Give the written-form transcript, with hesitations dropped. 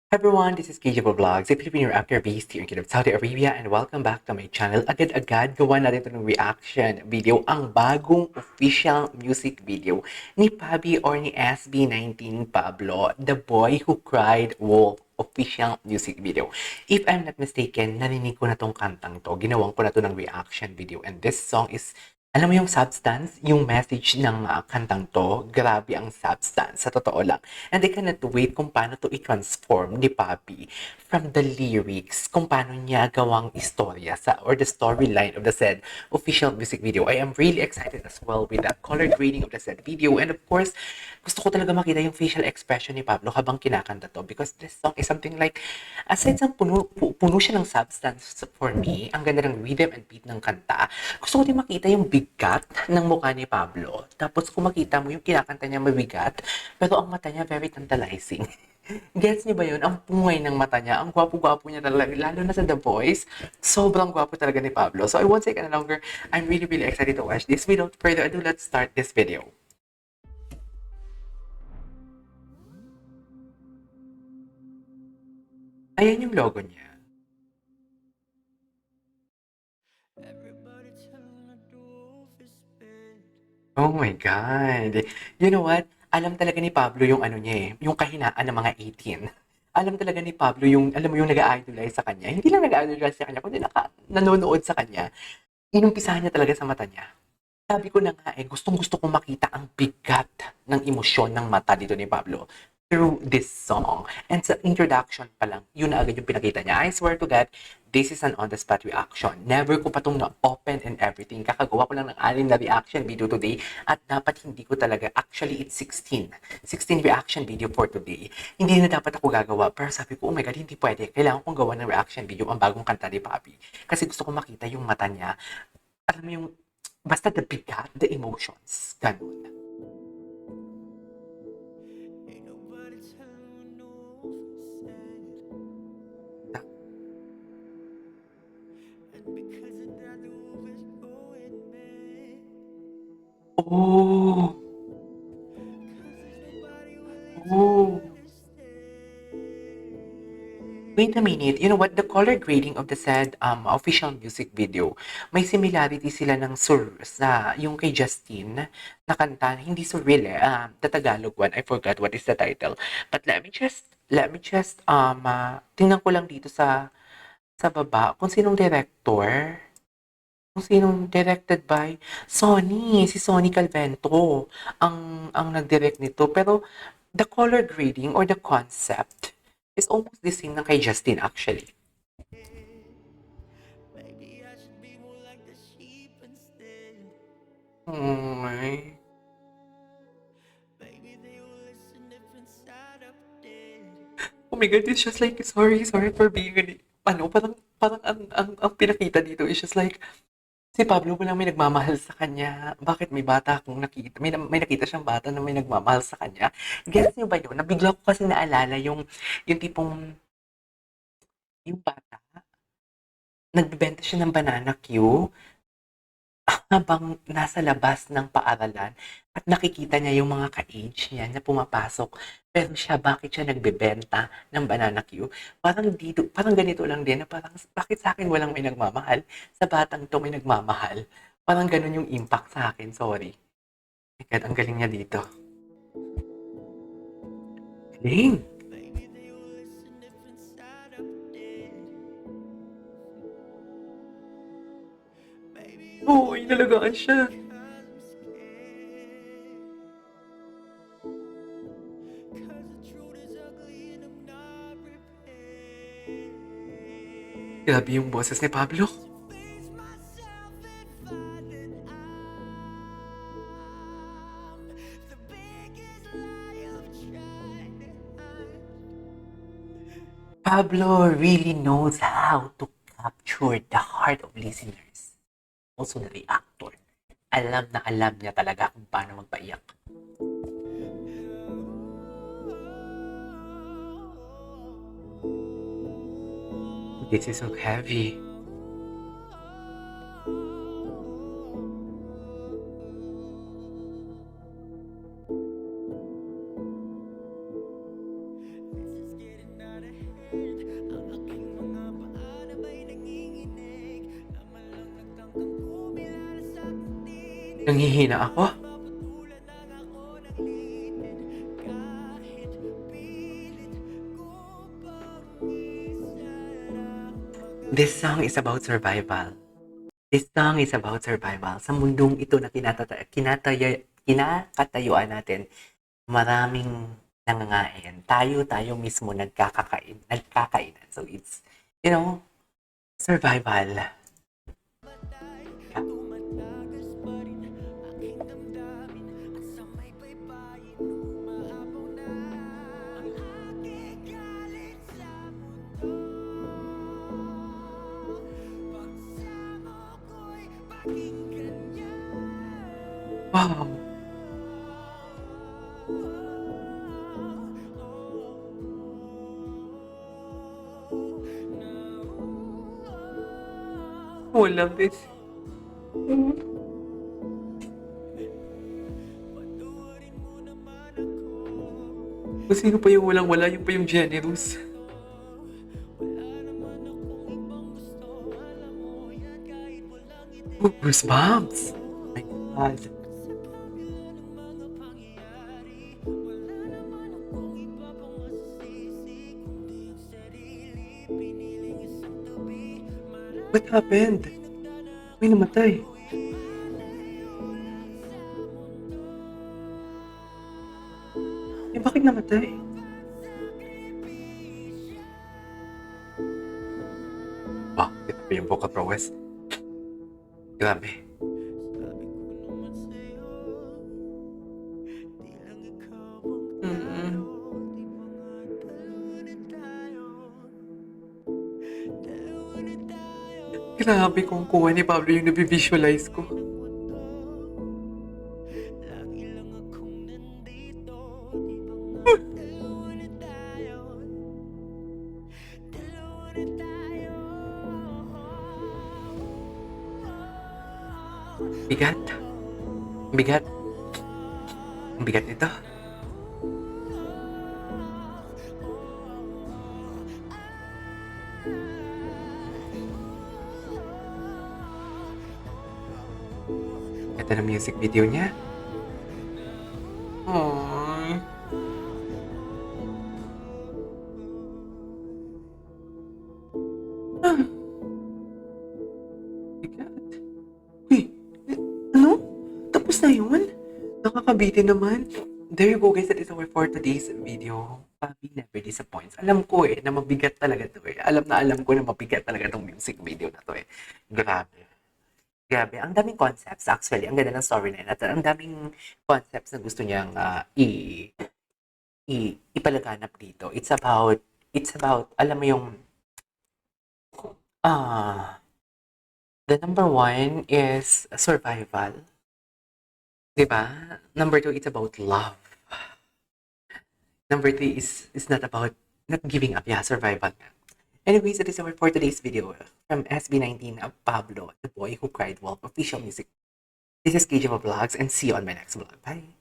Everyone, this is KJ Vlogs, a Filipino actor based here in Kingdom of Saudi Arabia, and welcome back to my channel. Agad-agad gawa natin ito ng reaction video, ang bagong official music video ni Pabi or ni SB19 Pablo, The Boy Who Cried Wolf official music video. If I'm not mistaken, narinig ko na tong kantang to. Ginawang ko na to ng reaction video, and this song is alam mo yung substance, yung message ng kantang to, grabe ang substance, sa totoo lang. And I cannot wait kung paano to i-transform ni Papi from the lyrics, kung paano niya gawang istorya or the storyline of the said official music video. I am really excited as well with the color grading of the said video. And of course, gusto ko talaga makita yung facial expression ni Pablo habang kinakanta to because this song is something like, aside sa puno siya ng substance for me, ang ganda ng rhythm and beat ng kanta, gusto ko din makita yung bigat ng mukha ni Pablo. Tapos kung makita mo yung kinakanta niya mabigat, pero ang mata niya very tantalizing. Gets niyo ba yun? Ang pungay ng mata niya, ang gwapo-gwapo niya talaga, lalo na sa The Voice, sobrang gwapo talaga ni Pablo. So I won't take any longer, I'm really excited to watch this. Without further ado, let's start this video. Ayan yung logo niya. Oh my God. You know what? Alam talaga ni Pablo yung ano niya eh, yung kahinaan ng mga 18. Alam talaga ni Pablo yung, alam mo yung nag-idolize sa kanya. Hindi lang nag-idolize sa kanya, kundi nanonood sa kanya. Inumpisahan niya talaga sa mata niya. Sabi ko na nga eh, gustong-gusto kong makita ang bigat ng emosyon ng mata dito ni Pablo through this song. And sa introduction pa lang, yun na agad yung pinakita niya. I swear to God, this is an on-the-spot reaction. Never ko pa itong na-open and everything. Kakagawa ko lang ng 6 na reaction video today at dapat hindi ko talaga, actually it's 16. 16 reaction video for today. Hindi na dapat ako gagawa, pero sabi ko, oh my God, hindi pwede. Kailangan kong gawa ng reaction video ang bagong kanta ni Papi. Kasi gusto ko makita yung mata niya. Alam mo yung basta the bigat, the emotions. Ganun. Oh! Oh! Wait a minute, you know what? The color grading of the said official music video, may similarity sila ng sa yung kay Justin na kanta, hindi surreal eh, the Tagalog one, I forgot what is the title. But let me just tingnan ko lang dito sa baba kung sinong director. Kung sinong directed by si Sonny Calvento ang nag-direct nito. Pero the color grading or the concept is almost the same ng kay Justin actually. Ay. Oh my God, it's just like, sorry for being ano, parang ang pinakita dito is just like, si Pablo walang may nagmamahal sa kanya. Bakit may bata akong nakita? May nakita siyang bata na may nagmamahal sa kanya. Gets niyo ba yun? Nabigla ko kasi naalala yung tipong, yung bata, nagbebenta siya ng banana Q habang nasa labas ng paaralan at nakikita niya yung mga ka-age niya na pumapasok. Pero siya, bakit siya nagbebenta ng banana Q? Parang ganito lang din na parang, bakit sa akin walang may nagmamahal? Sa batang to may nagmamahal. Parang ganun yung impact sa akin, sorry. My God, ang galing niya dito. Galing! Oo, inalagaan siya. Grabe yung boses ni Pablo. Pablo really knows how to capture the heart of listeners. Also the reactor. Alam na alam niya talaga kung paano magpaiyak. This is so heavy. Nanghihina ako. This song is about survival. This song is about survival. Sa mundong ito na kinakatayuan natin, maraming nangangain. Tayo mismo nagkakainan. So it's, survival. Wow. Oh, I love this. Kung sino pa yung walang-wala, yung pa yung generous. Oh, goosebumps! My God. What happened? May namatay. Eh, bakit namatay? Wow, ito pa yung vocal prowess. Grabe. Mm-mm. Grabe kung kuha ni Pablo yung nabivisualize ko. Bigat. Bigat. Ang bigat nito. Ito na music video niya. Aww. Ah. Bigat. Uy, ano? Tapos na yun? Nakakabitin naman. There you go guys, that is our for today's video. Pabi never disappoints. Alam ko na mabigat talaga to Alam ko na mabigat talaga tong music video na to Grabe. Grabe, ang daming concepts actually. Ang ganda ng storyline at ang daming concepts na gusto niyang ipalaganap dito. It's about, alam mo yung, the number one is survival. Diba? Number two, it's about love. Number three is not about not giving up. Yeah, survival. Anyways, that is our for today's video from SB19 of Pablo, the boy who cried wolf official music. This is KJ Vlogs and see you on my next vlog. Bye!